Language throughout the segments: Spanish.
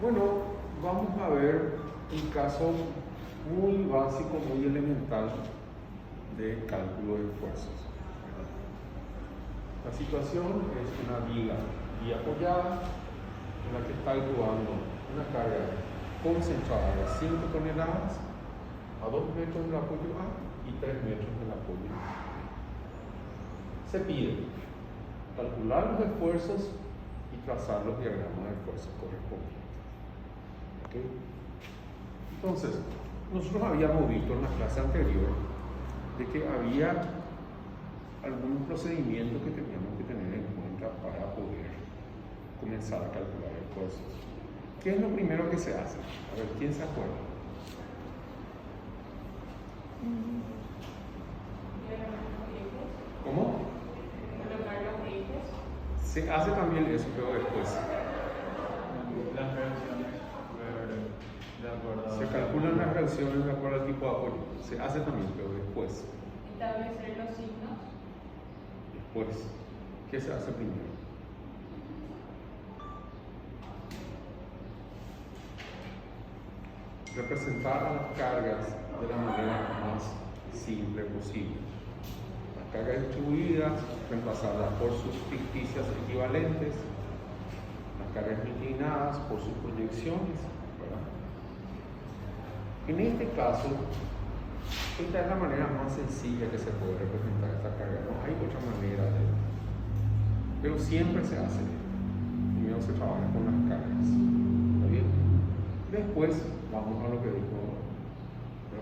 Bueno, vamos a ver un caso muy básico, muy elemental de cálculo de fuerzas. La situación es una viga y apoyada en la que está actuando una carga concentrada de 5 toneladas a 2 metros del apoyo A y 3 metros del apoyo B. Se pide calcular los esfuerzos y trazar los diagramas de fuerzas correspondientes. ¿Okay? Entonces, nosotros habíamos visto en la clase anterior de que había algunos procedimientos que teníamos que tener en cuenta para poder comenzar a calcular esfuerzos. ¿Qué es lo primero que se hace? A ver, ¿quién se acuerda? ¿Cómo? Se hace también eso, pero después. Las reacciones de acuerdo. Se calculan las reacciones de acuerdo al tipo de apoyo. Se hace también, pero después. Establecer los signos. Después. ¿Qué se hace primero? Representar a las cargas de la manera más simple posible. Las cargas distribuidas, reemplazarlas por sus ficticias equivalentes, las cargas inclinadas por sus proyecciones, ¿verdad? En este caso, esta es la manera más sencilla que se puede representar esta carga. No hay otra manera de, pero siempre se hace. Primero se trabaja con las cargas. ¿Está bien? Después vamos a lo que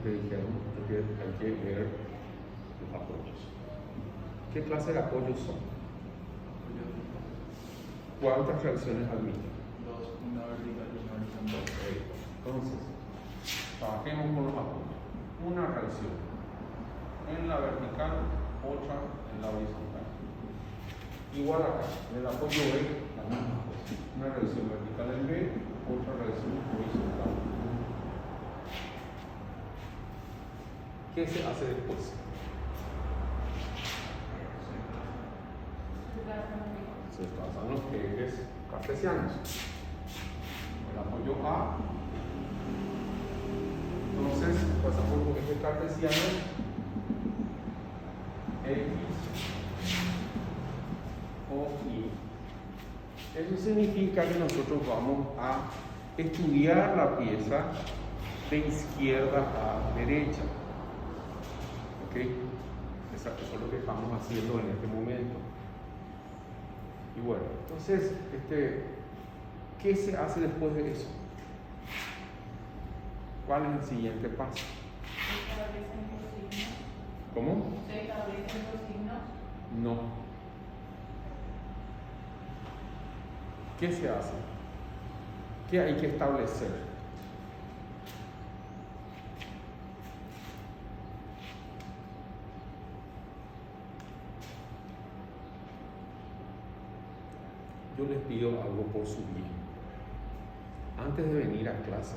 dijeron, porque hay que ver los apoyos. ¿Qué clase de apoyos son? ¿Cuántas reacciones admiten? Dos, una vertical y una horizontal. Entonces, trabajemos con los apoyos. Una reacción en la vertical, otra en la horizontal. Igual acá, en el apoyo B, la misma cosa. Una reacción vertical en B, otra reacción horizontal. ¿Qué se hace después? Se trazan los ejes cartesianos. El apoyo A. Entonces, pasamos por ejes cartesianos. X o Y. Eso significa que nosotros vamos a estudiar la pieza de izquierda a derecha. ¿Ok? Eso es lo que estamos haciendo en este momento. Y bueno, entonces, ¿qué se hace después de eso? ¿Cuál es el siguiente paso? ¿Se establecen los signos? ¿Cómo? ¿Se establecen los signos? No. ¿Qué se hace? ¿Qué hay que establecer? Yo les pido algo por su bien. Antes de venir a clase,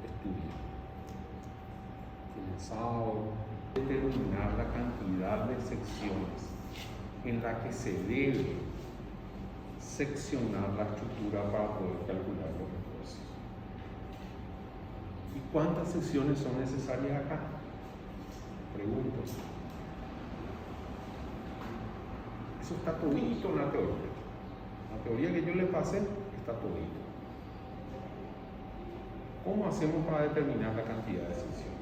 estudien. El sábado, determinar la cantidad de secciones en la que se debe seccionar la estructura para poder calcular los esfuerzos. ¿Y cuántas secciones son necesarias acá? Pregunto. Eso está todito en la teoría. La teoría que yo le pasé está todito. ¿Cómo hacemos para determinar la cantidad de secciones?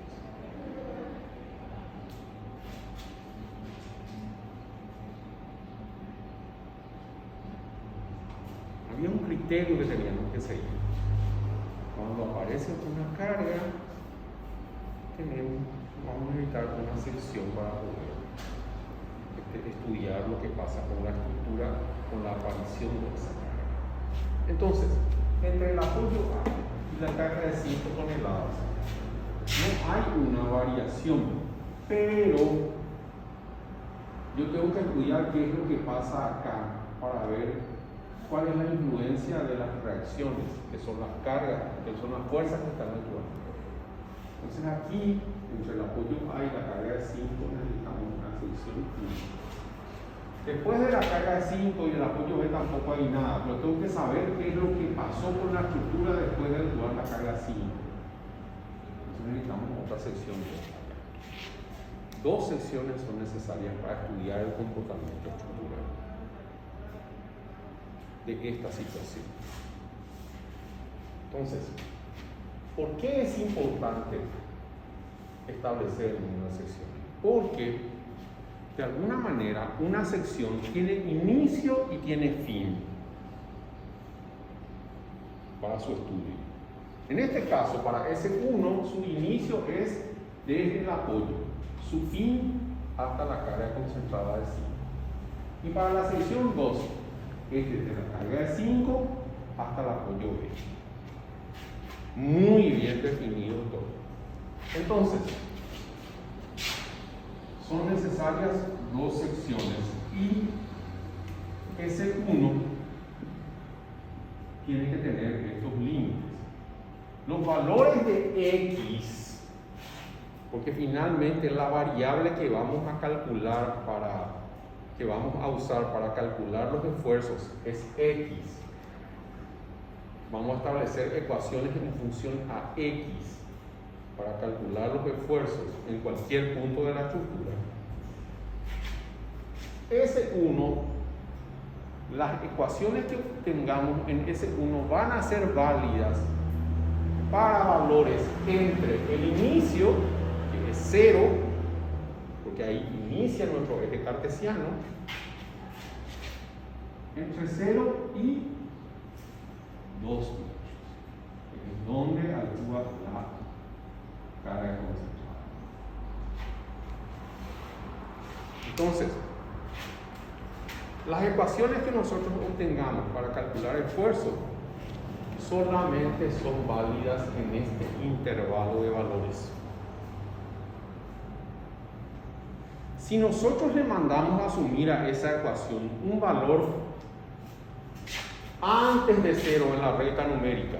Había un criterio que teníamos que seguir. Cuando aparece una carga, vamos a necesitar una sección para poder estudiar lo que pasa con la estructura, con la aparición de esa carga. Entonces, entre el apoyo A y la carga de 5 toneladas, no hay una variación, pero yo tengo que estudiar qué es lo que pasa acá para ver cuál es la influencia de las reacciones, que son las cargas, que son las fuerzas que están actuando. Entonces aquí, entre el apoyo A y la carga de 5, necesitamos una sección 1. Después de la carga de 5 y el apoyo B tampoco hay nada, pero tengo que saber qué es lo que pasó pasó con la estructura después de actuar la carga 5. Entonces necesitamos otra sección. Dos secciones son necesarias para estudiar el comportamiento estructural de esta situación. Entonces, ¿por qué es importante establecer una sección? Porque de alguna manera una sección tiene inicio y tiene fin para su estudio. En este caso, para S1, su inicio es desde el apoyo, su fin hasta la carga concentrada de 5. Y para la sección 2, es desde la carga de 5 hasta el apoyo B. Muy bien definido todo. Entonces, son necesarias dos secciones y S1 tiene que tener estos límites. Los valores de X, porque finalmente la variable que vamos a calcular que vamos a usar para calcular los esfuerzos es X. Vamos a establecer ecuaciones en función a X para calcular los esfuerzos en cualquier punto de la estructura. S1, las ecuaciones que tengamos en S1 van a ser válidas para valores entre el inicio, que es 0, porque ahí inicia nuestro eje cartesiano, entre 0 y 2 metros, que es donde actúa la carga concentrada. Entonces, las ecuaciones que nosotros obtengamos para calcular esfuerzo solamente son válidas en este intervalo de valores. Si nosotros le mandamos a asumir a esa ecuación un valor antes de 0 en la recta numérica,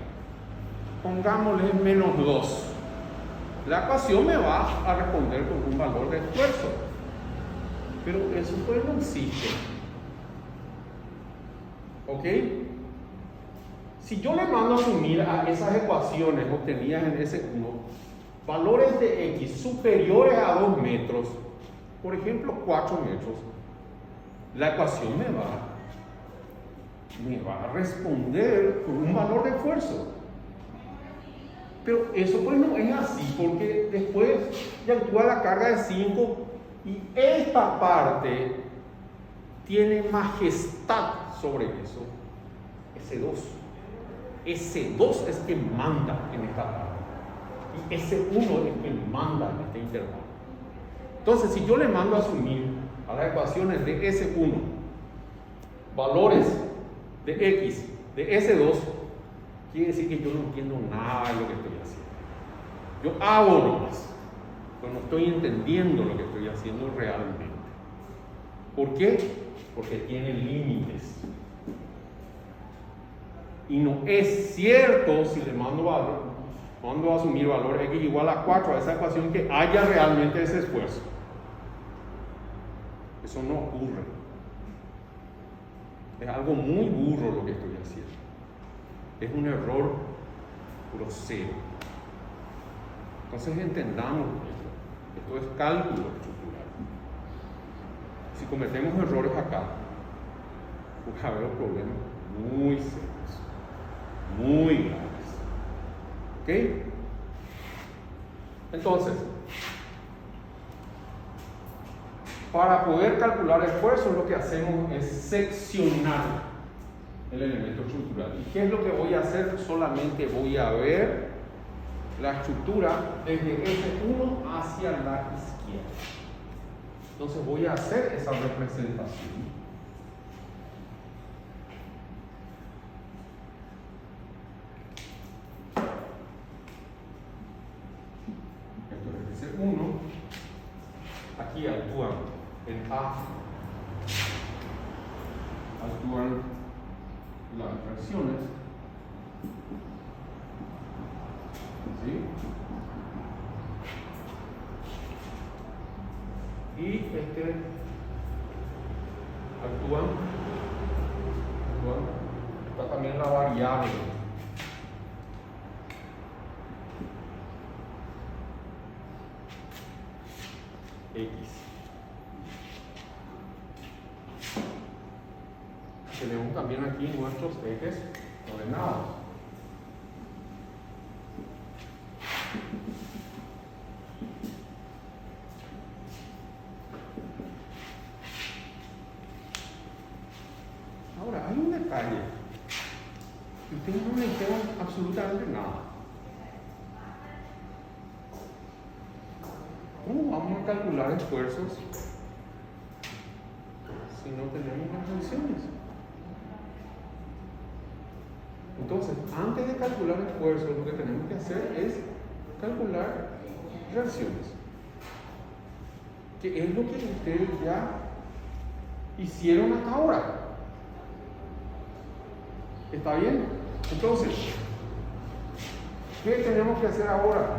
pongámosle menos 2, la ecuación me va a responder con un valor de esfuerzo, pero eso pues no existe. ¿Ok? Si yo le mando a asumir a esas ecuaciones obtenidas en S1 valores de X superiores a 2 metros, por ejemplo 4 metros, la ecuación me va a responder con un valor de esfuerzo. Pero eso pues no es así, porque después ya actúa la carga de 5 y esta parte tiene majestad sobre eso, S2. S2 es quien manda en esta parte y S1 es quien manda en este intervalo. Entonces, si yo le mando a asumir a las ecuaciones de S1 valores de X de S2, quiere decir que yo no entiendo nada de lo que estoy haciendo. Yo hago nomás, pero no estoy entendiendo lo que estoy haciendo realmente. ¿Por qué? Porque tiene límites. Y no es cierto, si le mando a asumir valor X igual a 4 a esa ecuación, que haya realmente ese esfuerzo. Eso no ocurre. Es algo muy burro lo que estoy haciendo. Es un error grosero. Entonces entendamos esto. Esto es cálculo estructural. Si cometemos errores acá, puede haber problemas muy serios, muy graves. ¿Ok? Entonces, para poder calcular esfuerzo, lo que hacemos es seccionar el elemento estructural. ¿Y qué es lo que voy a hacer? Solamente voy a ver la estructura desde S1 hacia la izquierda. Entonces voy a hacer esa representación. Esto es S1. Aquí actúan en A, actúan las fracciones, ¿sí? Y actúan, está también la variable X. Tenemos también aquí nuestros ejes ordenados. Ahora, hay un detalle. Ustedes no me dijeron absolutamente nada. ¿Cómo vamos a calcular esfuerzos si no tenemos las funciones? Entonces, antes de calcular esfuerzos, lo que tenemos que hacer es calcular reacciones. Que es lo que ustedes ya hicieron hasta ahora. ¿Está bien? Entonces, ¿qué tenemos que hacer ahora?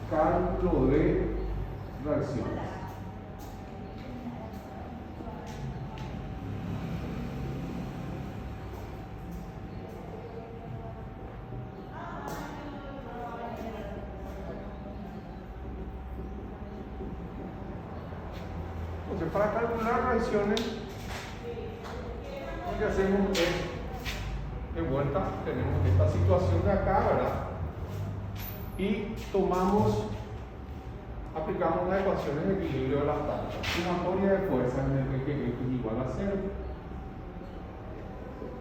Cálculo de reacciones. Entonces, para calcular reacciones, lo que hacemos es, de vuelta, tenemos esta situación de acá, ¿verdad? Y aplicamos las ecuaciones de equilibrio de las tablas. Sumatoria de fuerzas en el eje X igual a 0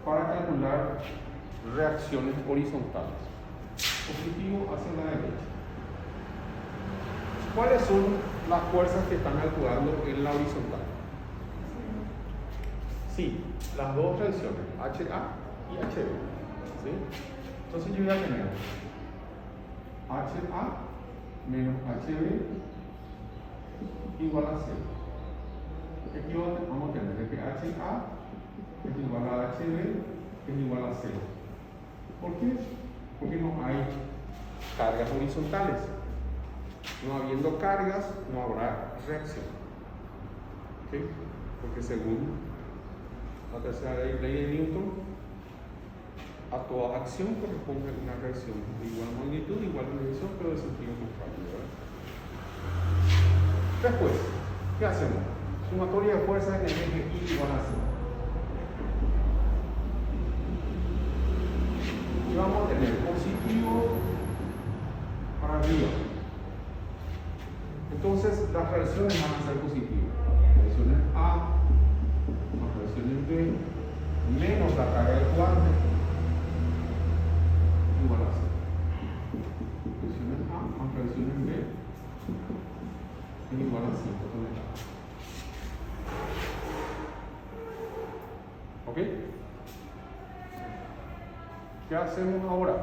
para calcular reacciones horizontales. Positivo hacia la derecha. ¿Cuáles son las fuerzas que están actuando en la horizontal? Sí, las dos reacciones, HA y HB. ¿Sí? Entonces yo voy a tener HA menos HB igual a 0. Aquí vamos a tener que HA es igual a HB es igual a 0. ¿Por qué? Porque no hay cargas horizontales. No habiendo cargas, no habrá reacción. ¿Okay? Porque según la tercera ley de Newton, a toda acción corresponde una reacción de igual magnitud, igual dirección, pero de sentido contrario, ¿verdad? Después, ¿qué hacemos? Sumatoria de fuerzas en el eje Y igual a 0. Y vamos a tener positivo para arriba. Entonces, las reacciones van a ser positivas. Reacciones A más reacciones B menos la carga del cuadro igual a 0. Reacciones A más reacciones B es igual a 5 toneladas. ¿Ok? ¿Qué hacemos ahora?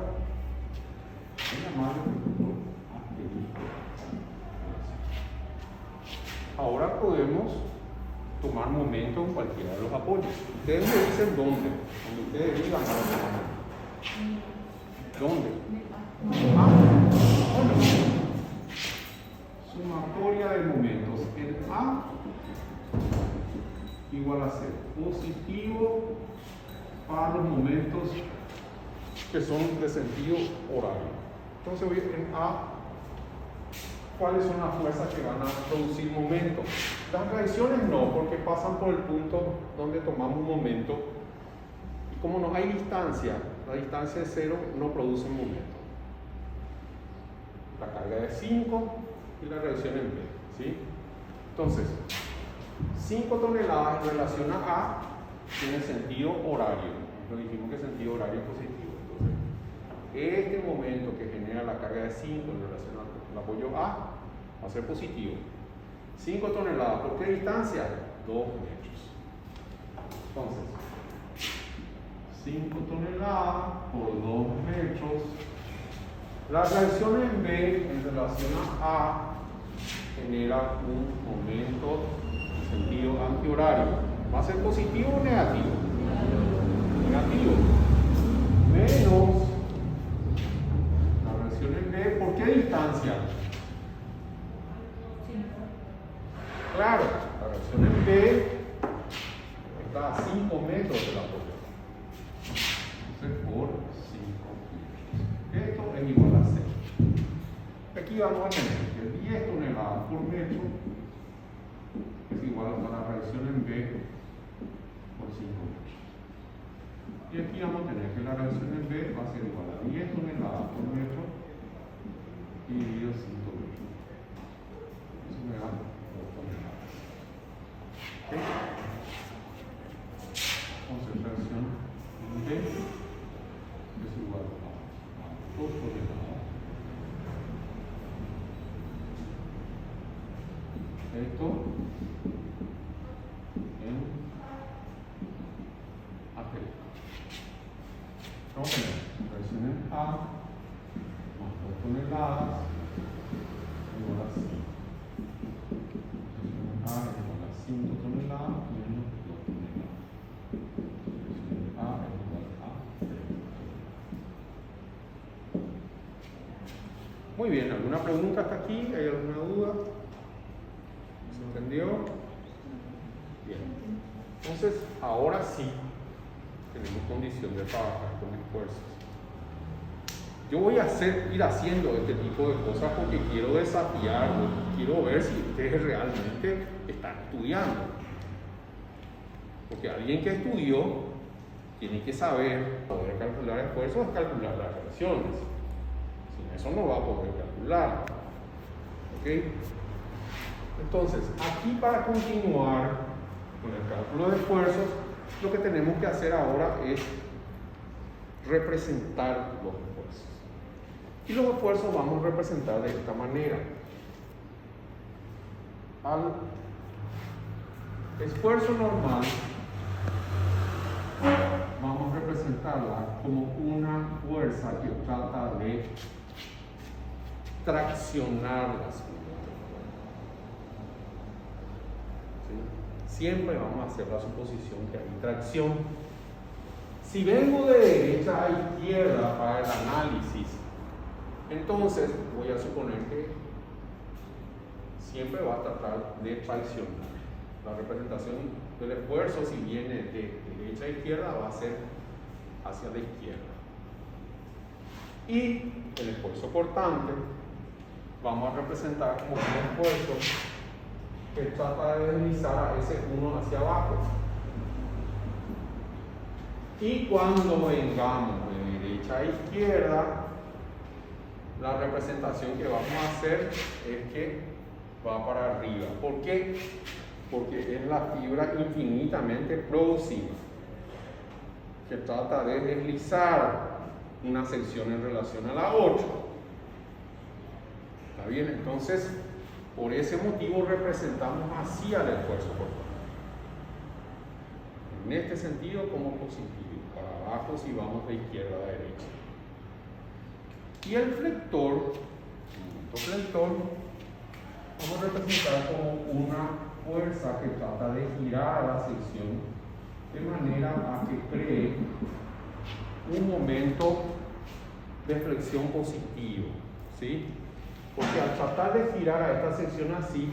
Ahora podemos tomar momento en cualquiera de los apoyos. Ustedes me dicen dónde. Donde ustedes digan ¿dónde? Bueno. Sumatoria de momentos en A igual a 0. Positivo para los momentos que son de sentido horario. Entonces voy en A. ¿Cuáles son las fuerzas que van a producir momento? Las reacciones no, porque pasan por el punto donde tomamos momento. Y como no hay distancia, la distancia de 0 no produce momento. La carga de 5 y la reacción en B. ¿Sí? Entonces, 5 toneladas en relación a A tiene sentido horario. Lo dijimos que sentido horario es positivo. Entonces, este momento que genera la carga de 5 en relación al apoyo A va a ser positivo. 5 toneladas, ¿por qué distancia? 2 metros. Entonces, 5 toneladas por 2 metros. La reacción en B en relación a genera un momento en sentido antihorario. ¿Va a ser positivo o negativo? Negativo. Menos la reacción en B, ¿por qué distancia? Claro, la reacción en B está a 5 metros de la apoyo. Entonces, por 5 metros. Esto es igual a 0. Aquí vamos a tener que 10 toneladas toneladas por metro es igual a la radiación en B por 5 metros. Y aquí vamos a tener que la radiación en B va a ser igual a 10 toneladas por metro dividido 5 metros. Eso me da 2 toneladas. ¿Ok? Entonces, radiación en B es igual a 2 toneladas. Esto en AP. Vamos a tener radiación en A más 2 toneladas igual a 5. Radiación en A es igual a 5 toneladas menos 2 toneladas. Radiación en A es igual a 3. Muy bien, ¿alguna pregunta hasta aquí? ¿Hay alguna duda? ¿Se entendió? Bien. Entonces, ahora sí tenemos condición de trabajar con esfuerzos. Yo voy a ir haciendo este tipo de cosas porque quiero desafiarlos, quiero ver si ustedes realmente están estudiando. Porque alguien que estudió tiene que saber poder calcular esfuerzos, es calcular las relaciones. Sin eso no va a poder calcular. ¿Ok? Entonces, aquí para continuar con el cálculo de esfuerzos, lo que tenemos que hacer ahora es representar los esfuerzos. Y los esfuerzos vamos a representar de esta manera. Al esfuerzo normal, vamos a representarla como una fuerza que trata de traccionar las unidades. Siempre vamos a hacer la suposición que hay tracción. Si vengo de derecha a izquierda para el análisis, entonces voy a suponer que siempre va a tratar de traccionar. La representación del esfuerzo, si viene de derecha a izquierda, va a ser hacia la izquierda. Y el esfuerzo cortante vamos a representar como un esfuerzo que trata de deslizar a ese 1 hacia abajo. Y cuando vengamos de derecha a izquierda, la representación que vamos a hacer es que va para arriba. ¿Por qué? Porque es la fibra infinitamente próxima que trata de deslizar una sección en relación a la otra. ¿Está bien? Entonces, por ese motivo representamos así al esfuerzo cortante. En este sentido como positivo, para abajo si vamos de izquierda a derecha. Y el flector, vamos a representar como una fuerza que trata de girar a la sección de manera a que cree un momento de flexión positivo, ¿sí? Porque al tratar de girar a esta sección así,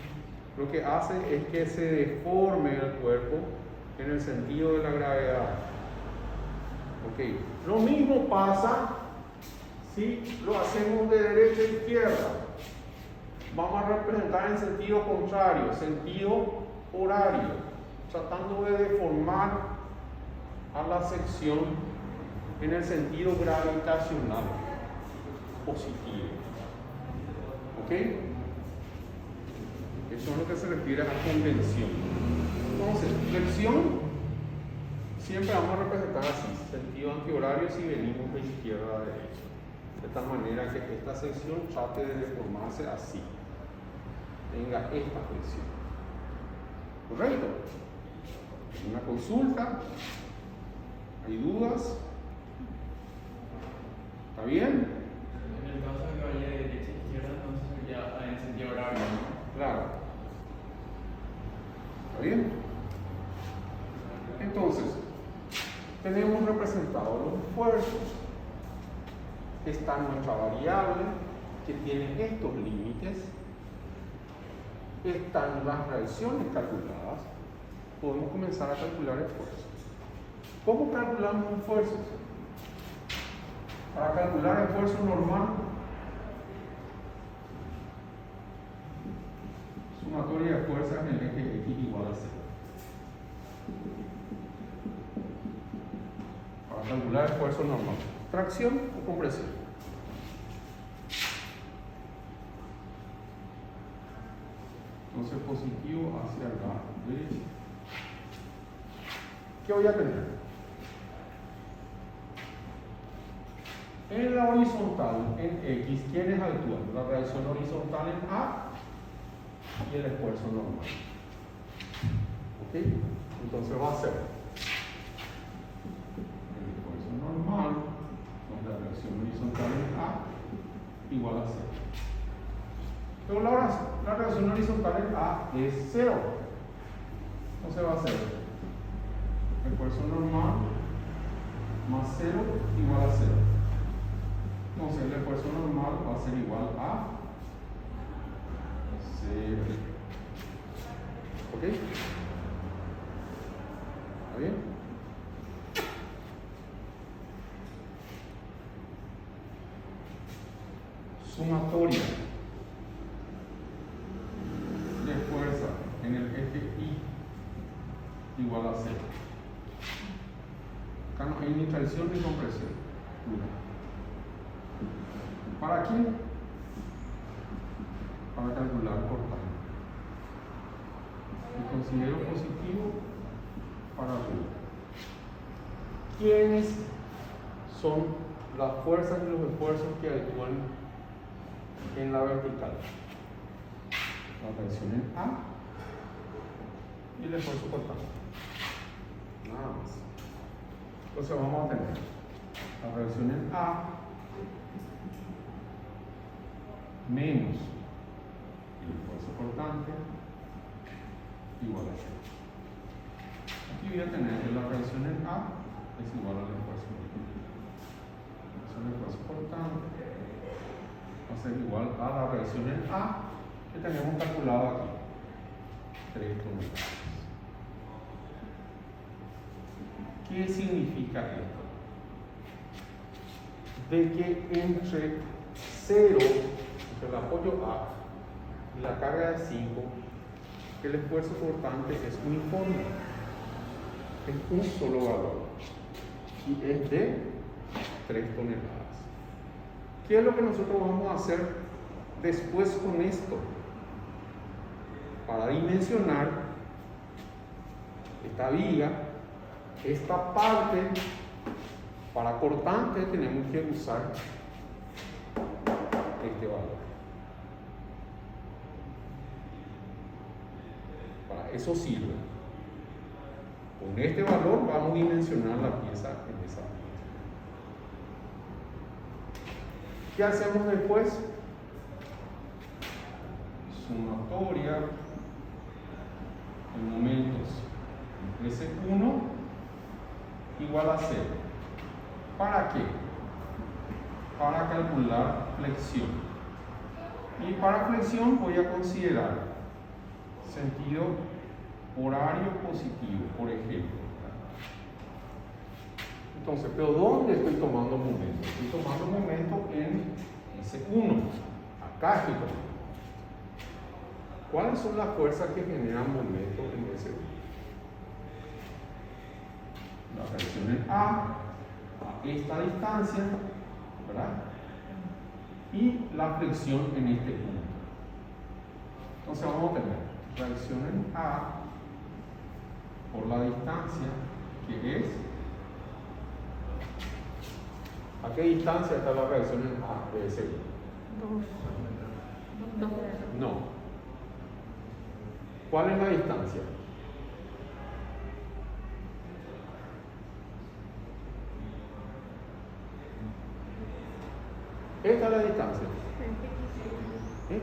lo que hace es que se deforme el cuerpo en el sentido de la gravedad. Okay. Lo mismo pasa si lo hacemos de derecha a izquierda. Vamos a representar en sentido contrario, sentido horario, tratando de deformar a la sección en el sentido gravitacional positivo. ¿Ok? Eso es lo que se refiere a convención. Entonces, flexión siempre vamos a representar así, sentido antihorario si venimos de izquierda a derecha. De tal manera que esta sección trate de deformarse así. Tenga esta flexión. ¿Correcto? Una consulta. ¿Hay dudas? ¿Está bien? En el caso de que vaya de derecha a izquierda, entonces sería en sentido horario, ¿no? Claro. ¿Está bien? Entonces, tenemos representados los esfuerzos. Está nuestra variable que tiene estos límites. Están las reacciones calculadas. Podemos comenzar a calcular esfuerzos. ¿Cómo calculamos esfuerzos? Para calcular esfuerzo normal, Sumatoria de fuerzas en el eje X igual a 0. Para calcular esfuerzo normal. ¿Tracción o compresión? Entonces positivo hacia la derecha. ¿Qué voy a tener? En la horizontal, en X, ¿quién es altura? La reacción horizontal en A y el esfuerzo normal. ¿Ok? Entonces va a ser el esfuerzo normal con la reacción horizontal en A igual a 0. Pero la reacción horizontal en A es 0. Entonces va a ser el esfuerzo normal más 0 igual a 0. Entonces el esfuerzo normal va a ser igual a 0. ¿Ok? ¿Está bien? Sumatoria de fuerza en el eje Y igual a 0. Acá no hay ni tracción ni compresión. ¿Para quién? Para calcular cortante. Y considero positivo para arriba. ¿Quiénes son las fuerzas y los esfuerzos que actúan en la vertical? La tensión en A y el esfuerzo cortante. Nada más. Entonces vamos a tener la reacción en A menos el esfuerzo cortante igual a 0. Aquí voy a tener que la reacción en A es igual al esfuerzo cortante. Entonces el esfuerzo cortante va a ser igual a la reacción en A que tenemos calculado aquí, 3 toneladas. ¿Qué significa esto? De que entre 0, entre el apoyo A y la carga de 5, el esfuerzo cortante es uniforme, es un solo valor y es de 3 toneladas. ¿Qué es lo que nosotros vamos a hacer después con esto? Para dimensionar esta viga, esta parte, para cortante tenemos que usar este valor. Para eso sirve. Con este valor vamos a dimensionar la pieza en esa pieza. ¿Qué hacemos después? Sumatoria en momentos S1 igual a 0. ¿Para qué? Para calcular flexión. Y para flexión voy a considerar sentido horario positivo, por ejemplo. Entonces, ¿pero dónde estoy tomando momento? Estoy tomando momento en S1. Acá estoy tomando. ¿Cuáles son las fuerzas que generan momento en S1? La reacción en A esta distancia, ¿verdad? Y la flexión en este punto. Entonces vamos a tener reacción en A por la distancia que es. ¿A qué distancia está la reacción en A de ese? 2. No. ¿Cuál es la distancia? Esta es la distancia. X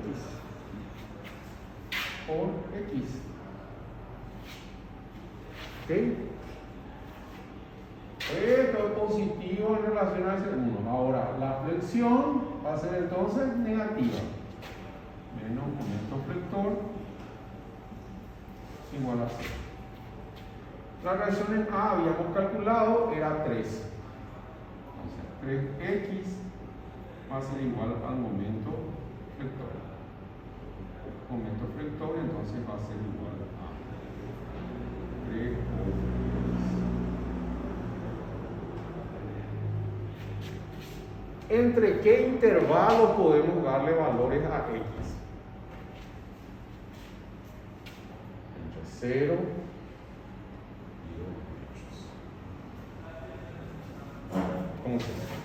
por X. ¿Ok? Esto es positivo en relación a ese 1. Ahora, la flexión va a ser entonces negativa. Menos momento flector igual a 0. La reacción en A habíamos calculado era 3. Entonces, 3x va a ser igual al momento flector. momento flector, entonces va a ser igual a 3 por 3. ¿Entre qué intervalos podemos darle valores a x? Entre 0 y 2 metros. ¿Cómo se hace?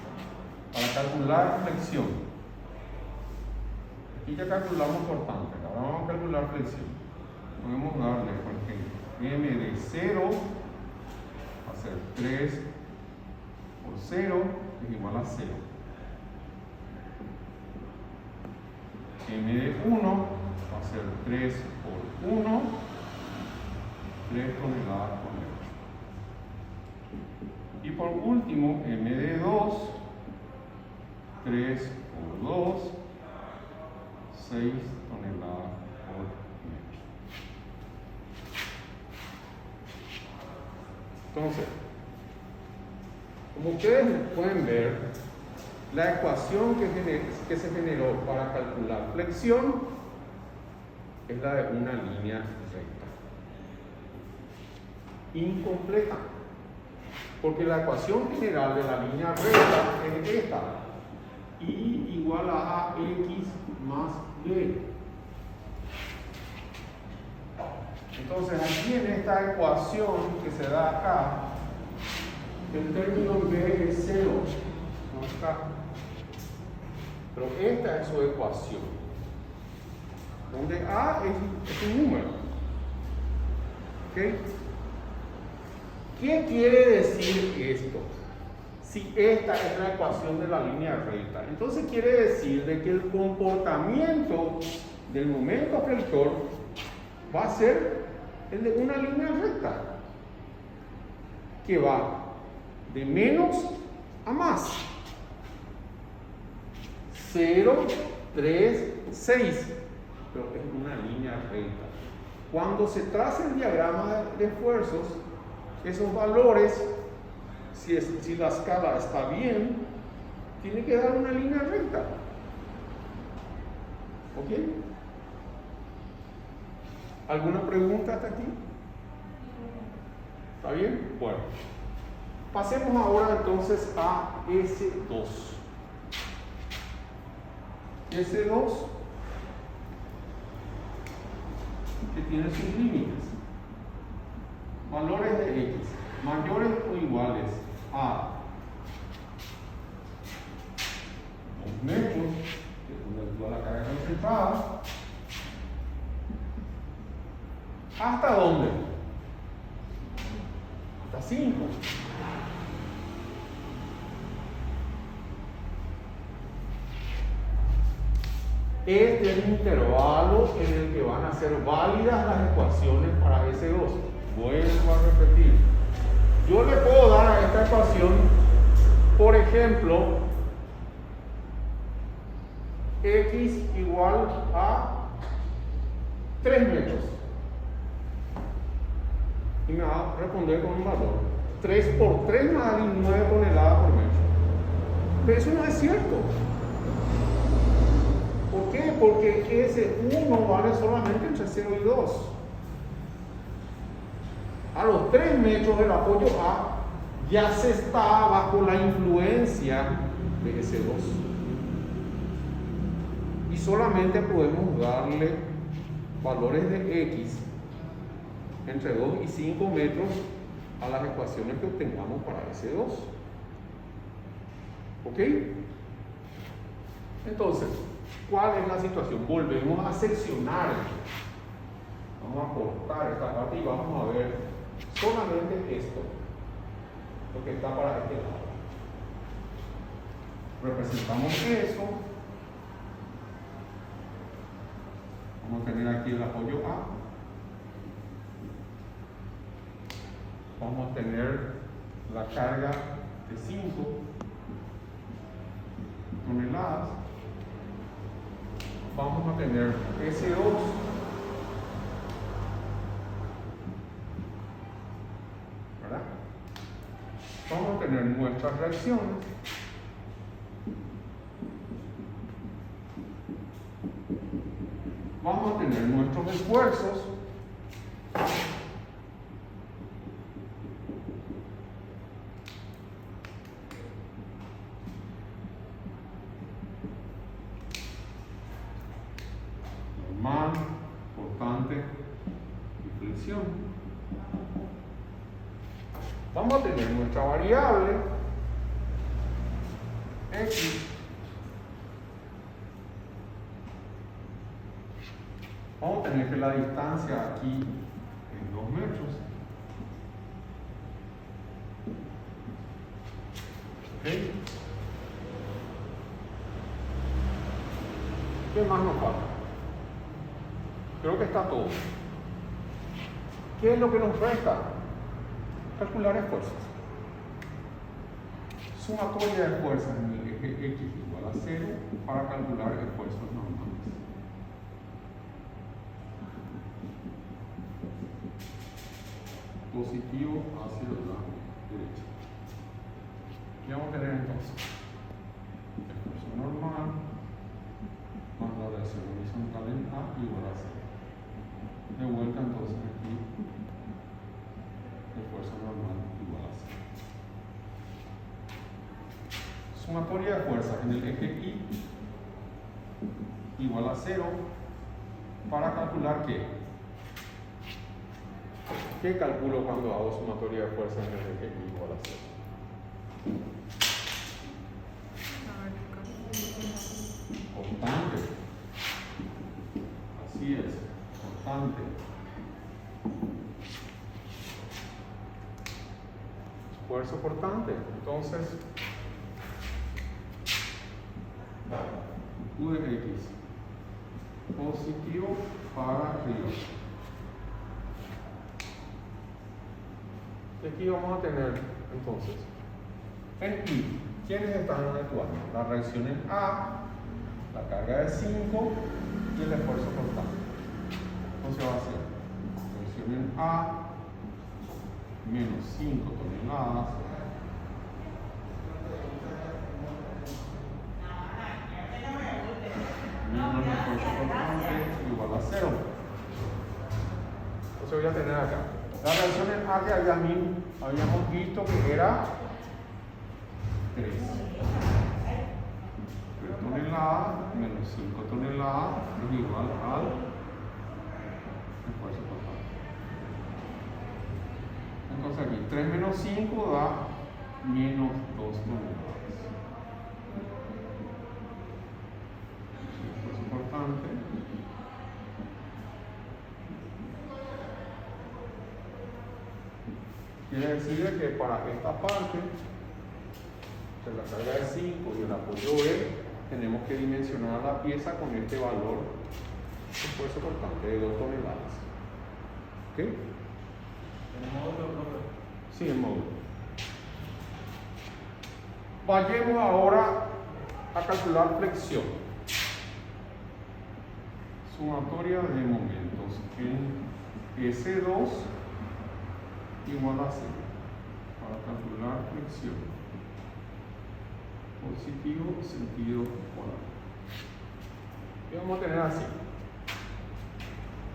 Para calcular flexión. Aquí ya calculamos cortante, ahora vamos a calcular flexión. Podemos darle, por ejemplo, m de 0 va a ser 3 por 0 es igual a 0. M de 1 va a ser 3 por 1, 3 toneladas por metro. Y por último, M de 2, 3 por 2, 6 toneladas por metro. Entonces, como ustedes pueden ver, la ecuación que se generó para calcular flexión es la de una línea recta. Incompleta. Porque la ecuación general de la línea recta es esta. Y igual a x más b. Entonces aquí en esta ecuación que se da acá, el término b es 0. No acá. Pero esta es su ecuación. Donde a es un número. ¿Ok? ¿Qué quiere decir esto? Si esta es la ecuación de la línea recta, entonces quiere decir de que el comportamiento del momento flector va a ser el de una línea recta que va de menos a más. 0, 3, 6, pero es una línea recta. Cuando se traza el diagrama de esfuerzos, esos valores, si la escala está bien, tiene que dar una línea recta. ¿Ok? ¿Alguna pregunta hasta aquí? ¿Está bien? Bueno. Pasemos ahora entonces a S2. S2 que tiene sus límites. Valores de x mayores o iguales a 2 metros, que es donde actúa la carga concentrada. ¿Hasta dónde? Hasta 5. Este es el intervalo en el que van a ser válidas las ecuaciones para S2. Vuelvo a repetir. Yo le puedo dar a esta ecuación, por ejemplo, x igual a 3 metros. Y me va a responder con un valor. 3 por 3 me da 9 toneladas por metro. Pero eso no es cierto. ¿Por qué? Porque ese 1 vale solamente entre 0 y 2. A los 3 metros el apoyo A ya se está bajo la influencia de ese 2. Y solamente podemos darle valores de X entre 2 y 5 metros a las ecuaciones que obtengamos para ese 2. ¿Ok? Entonces, ¿cuál es la situación? Volvemos a seccionar. Vamos a cortar esta parte y vamos a ver solamente esto, lo que está para este lado. Representamos eso. Vamos a tener aquí el apoyo A. Vamos a tener la carga de 5 toneladas. Vamos a tener S2. ¿Verdad? Vamos a tener nuestras reacciones. vamos a tener nuestros esfuerzos normal, cortante y flexión. Vamos a tener nuestra variable x. Vamos a tener que la distancia aquí es 2 metros. ¿Ok? ¿Qué más nos falta? Creo que está todo. ¿Qué es lo que nos resta? Calcular esfuerzos. Sumatoria de fuerzas en el eje x igual a 0 para calcular esfuerzos normales. Positivo hacia la derecha. ¿Qué vamos a tener entonces? Esfuerzo normal más la relación horizontal en A igual a 0. De vuelta entonces aquí, esfuerzo normal igual a 0. Sumatoria de fuerzas en el eje Y igual a 0 para calcular ¿qué? ¿Qué calculo cuando hago sumatoria de fuerzas en el eje Y igual a 0? Constante. Así es, constante. Esfuerzo cortante. Entonces, U de X positivo para arriba. Y aquí vamos a tener entonces en Y, ¿quiénes están actuando? La reacción en A, la carga de 5 y el esfuerzo cortante. Entonces va a ser reacción en A menos 5 toneladas menos el esfuerzo cortante igual a 0. Entonces voy a tener acá la reacción en A que habíamos visto que era 3 toneladas menos 5 toneladas es igual al esfuerzo cortante. Entonces aquí 3 menos 5 da menos 2 toneladas. Esfuerzo cortante. Quiere decir que para esta parte de la carga de 5 y el apoyo E, tenemos que dimensionar la pieza con este valor de esfuerzo cortante de 2 toneladas. ¿Ok? ¿En módulo, profe? Sí, en módulo. Vayamos ahora a calcular flexión. Sumatoria de momentos en S2 igual a 0 para calcular flexión. Positivo, sentido polar. ¿Qué vamos a tener así?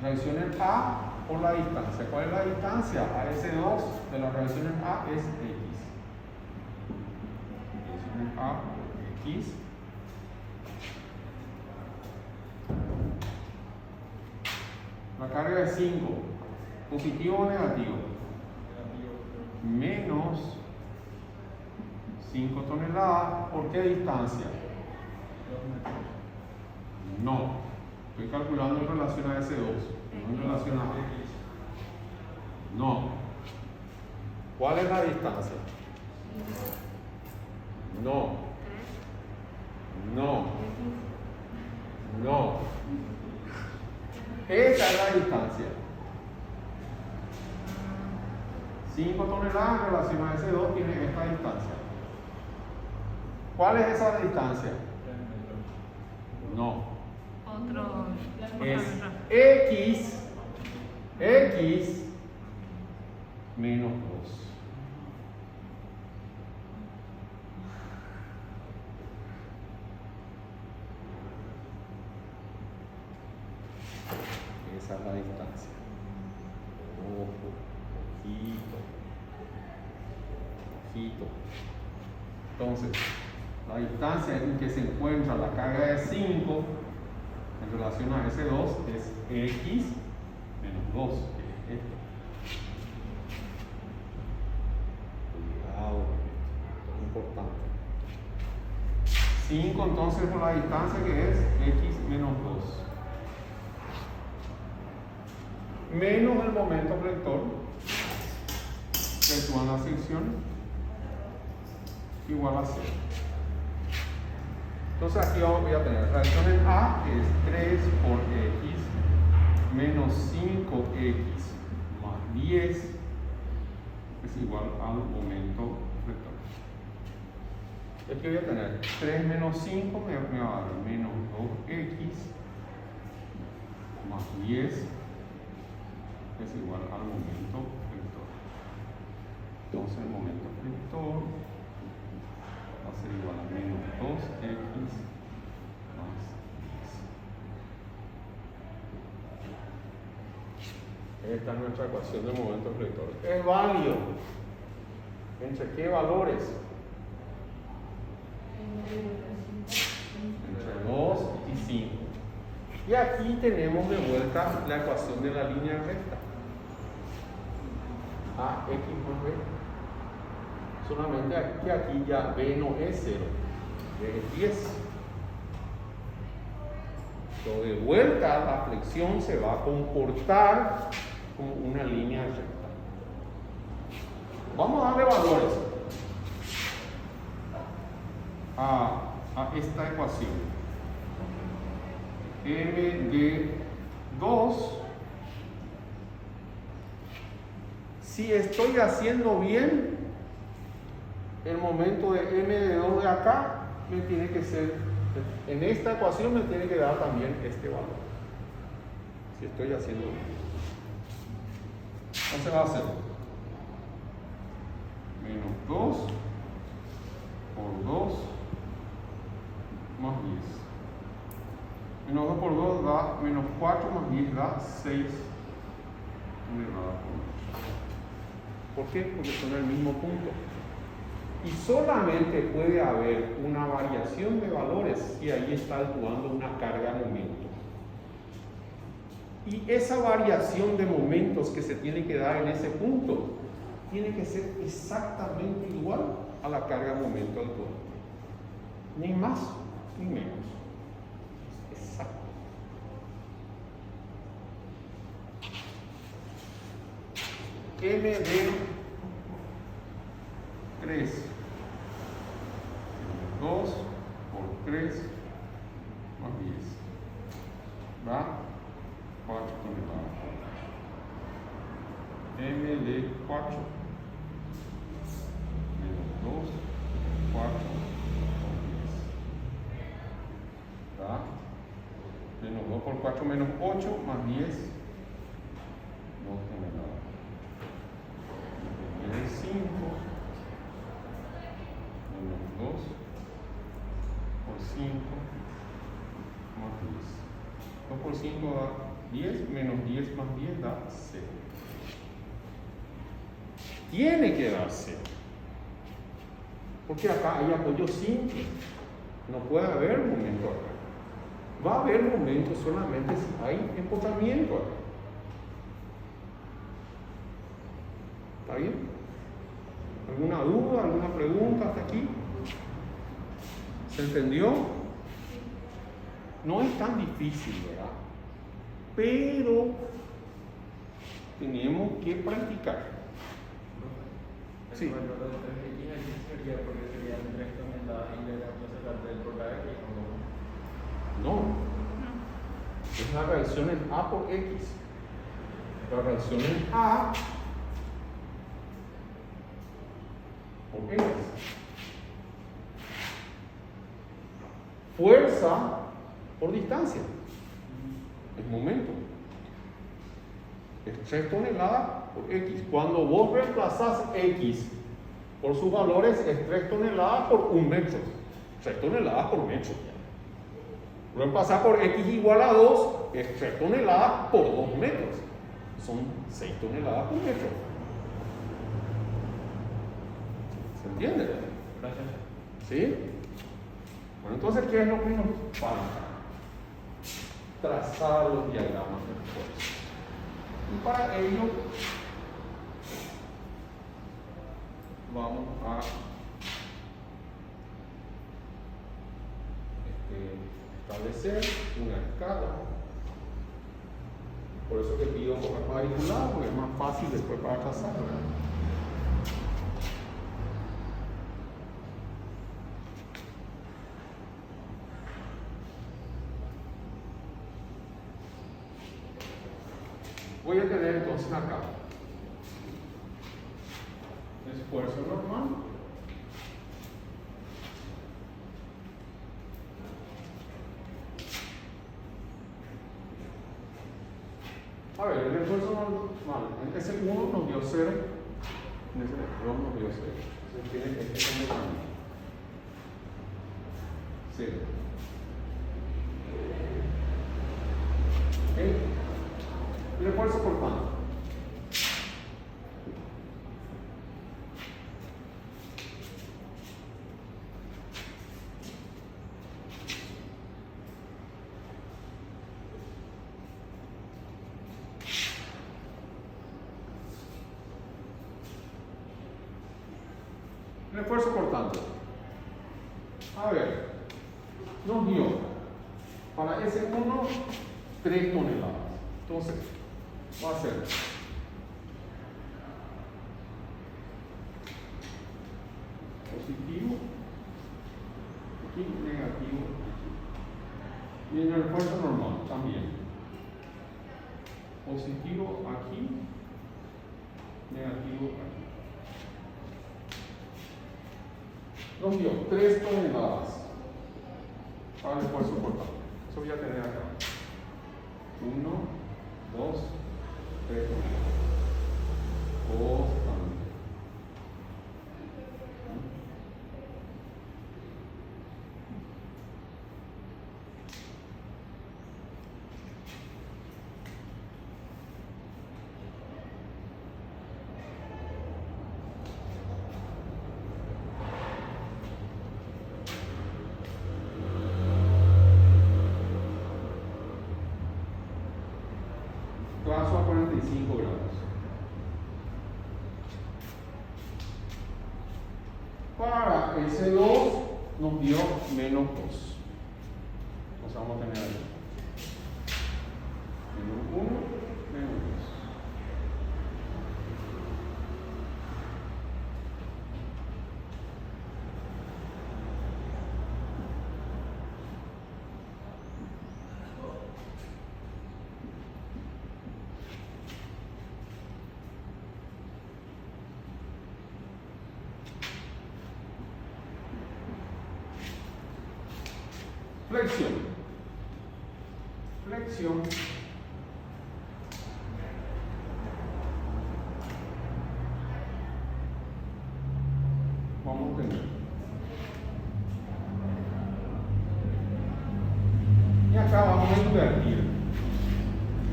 Reacción en A por la distancia. ¿Cuál es la distancia? A S2 de la reacción en A es X. Reacción en A por X. La carga es 5. ¿Positivo o negativo? Menos 5 toneladas. ¿Por qué distancia? No. Estoy calculando en relación a S2, no en relación a A. No. ¿Cuál es la distancia? No. No. No. Esa es la distancia. 5 toneladas en relación a S2 tiene esta distancia. ¿Cuál es esa distancia? No. Otro. Es X menos 2. Esa es la distancia. Ojo, ojito. Entonces, la distancia en que se encuentra la carga de 5 en relación a ese 2 es x menos 2, que es esto. Cuidado, esto es importante. 5 entonces por la distancia que es x menos 2 menos el momento flector que en la sección igual a 0. Entonces aquí voy a tener reacción en A, que es 3 por x menos 5x más 10 es igual al momento flector. Aquí voy a tener 3 menos 5 me va a dar menos 2x más 10 es igual al momento flector. Entonces el momento flector va a ser igual a menos 2x más 10. Esta es nuestra ecuación de momento flector. Es válido. ¿Entre qué valores? Entre 2 y 5. Y aquí tenemos de vuelta la ecuación de la línea recta. Ax más b. Solamente que aquí ya b no es 0, b es 10. Pero de vuelta la flexión se va a comportar como una línea recta. Vamos a darle valores a esta ecuación. M de 2. Si estoy haciendo bien, el momento de m de 2 de acá me tiene que ser, en esta ecuación me tiene que dar también este valor. Si estoy haciendo bien. Entonces va a ser menos 2 por 2 más 10. Menos 2 por 2 da menos 4 más 10 da 6 unidades por 8. ¿Por qué? Porque son el mismo punto. Y solamente puede haber una variación de valores si ahí está actuando una carga momento. Y esa variación de momentos que se tiene que dar en ese punto tiene que ser exactamente igual a la carga momento del cuerpo. Ni más ni menos. Exacto. M de 3 2 por 3 más 10 da 4 toneladas. M de 4 menos 2 4 por 10 da menos 2 por 4 menos 8 más 10 2 toneladas. M de 5 menos 2 por 5 más 10. 2 por 5 da 10, menos 10 más 10 da 0. Tiene que dar 0. Porque acá hay apoyo simple. No puede haber momento acá. Va a haber momento solamente si hay empotamiento acá. ¿Está bien? ¿Alguna duda, alguna pregunta hasta aquí? ¿Se entendió? No es tan difícil, ¿verdad? Pero tenemos que practicar. Sí. El valor de 3x aquí sería porque serían 3 toneladas y le damos del por la x o No. Es la reacción en A por X. La reacción en A por X. Fuerza por distancia. Es momento. Es 3 toneladas por X. Cuando vos reemplazás X por sus valores, es 3 toneladas por 1 metro. 3 toneladas por metro. Luego pasar por x igual a 2 es 3 toneladas por 2 metros. Son 6 toneladas por metro. ¿Se entiende? Gracias. ¿Sí? Bueno, entonces, ¿qué es lo que nos falta? Trazar los diagramas de fuerza. Y para ello, vamos a establecer una escala. Por eso que pido hoja cuadriculada, porque es más fácil después para trazar, ¿verdad? Voy a tener entonces acá esfuerzo normal, a ver, el esfuerzo normal en ese 1 nos dio 0, en ese 2 nos dio 0, entonces tiene que ser como 0. ¿Ok? El esfuerzo por cuánto. El esfuerzo por tanto. A ver, nos dio para ese 1 3 toneladas. Entonces, va a ser positivo, aquí negativo, aquí. Y en el esfuerzo normal también. Positivo aquí, negativo aquí. Nos dio 3 toneladas para el esfuerzo por tanto. Eso voy a tener acá. 1, 2, 3 toneladas. Constante. Trazo a 45 grados. Para ese 2 nos dio menos 2. Entonces vamos a tener ahí menos 1, menos 2. Flexión. Flexión. Vamos a tener. Y acá vamos a invertir.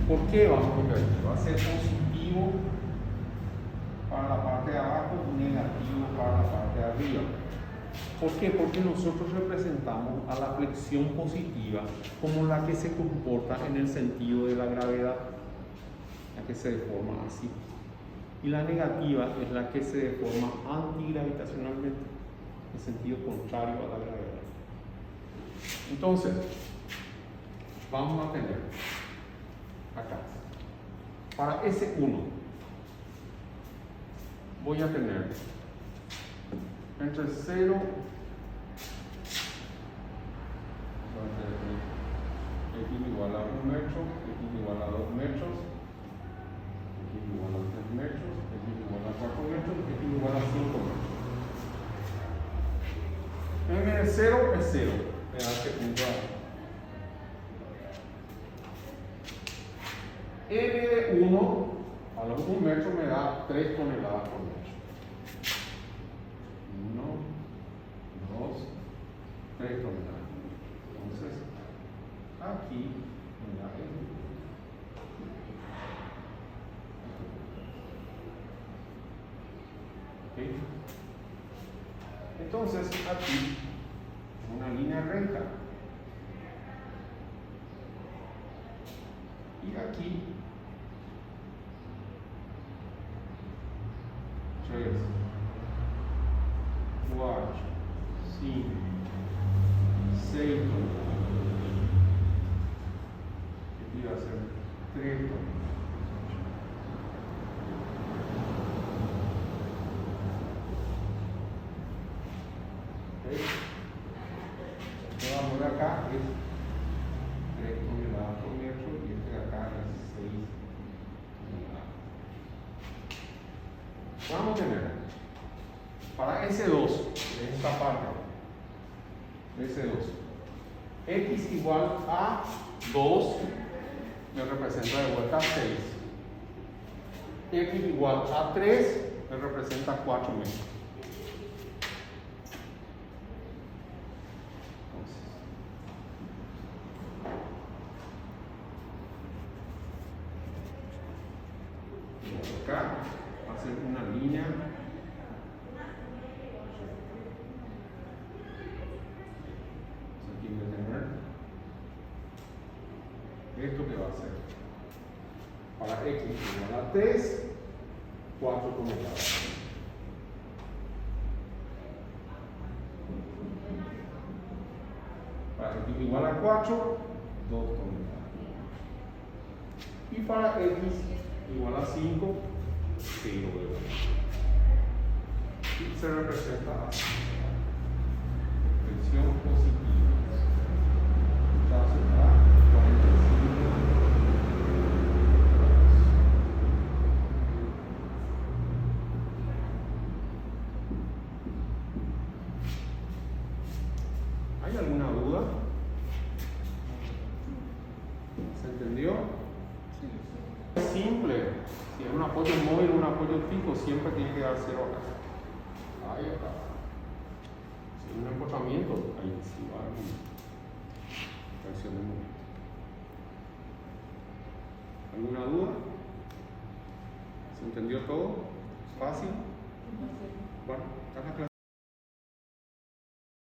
¿Por qué vamos a invertir? Va a ser positivo para la parte de abajo y negativo para la parte de arriba. ¿Por qué? Porque nosotros representamos a la flexión positiva como la que se comporta en el sentido de la gravedad, la que se deforma así. Y la negativa es la que se deforma antigravitacionalmente, en sentido contrario a la gravedad. Entonces, vamos a tener acá, para ese 1, voy a tener entre 0 x igual a 1 metro, x igual a 2 metros, x igual a 3 metros, x igual a 4 metros, x igual a 5 metros. M de 0 es 0, me da este punto ahí. N de 1 a los 1 metro me da 3 toneladas por metro. 1, 2, 3 toneladas. Entonces, aquí en la X. ¿Ok? Entonces aquí una línea recta y aquí 3, 4, 5, 6 aquí va a ser 3 Este valor de acá es 3 toneladas por metro y este de acá es 6 toneladas. Vamos a tener para S2, en esta parte, S2, X igual a 2 me representa de vuelta 6. X igual a 3 me representa 4 metros. Acá va a ser una línea aquí voy a tener esto que va a ser para X igual a 3 4 toneladas para X igual a 4 2 toneladas y para X igual a 5 0 y se representa así tensión positiva entonces a 45 ¿hay alguna duda? ¿Se entendió? Es simple. Si es un apoyo móvil o un apoyo fijo, siempre tiene que dar 0 acá. Ahí está. Si es un empotramiento, ahí sí va a haber fracción de momento. ¿Alguna duda? ¿Se entendió todo? ¿Fácil? Bueno, está la clase.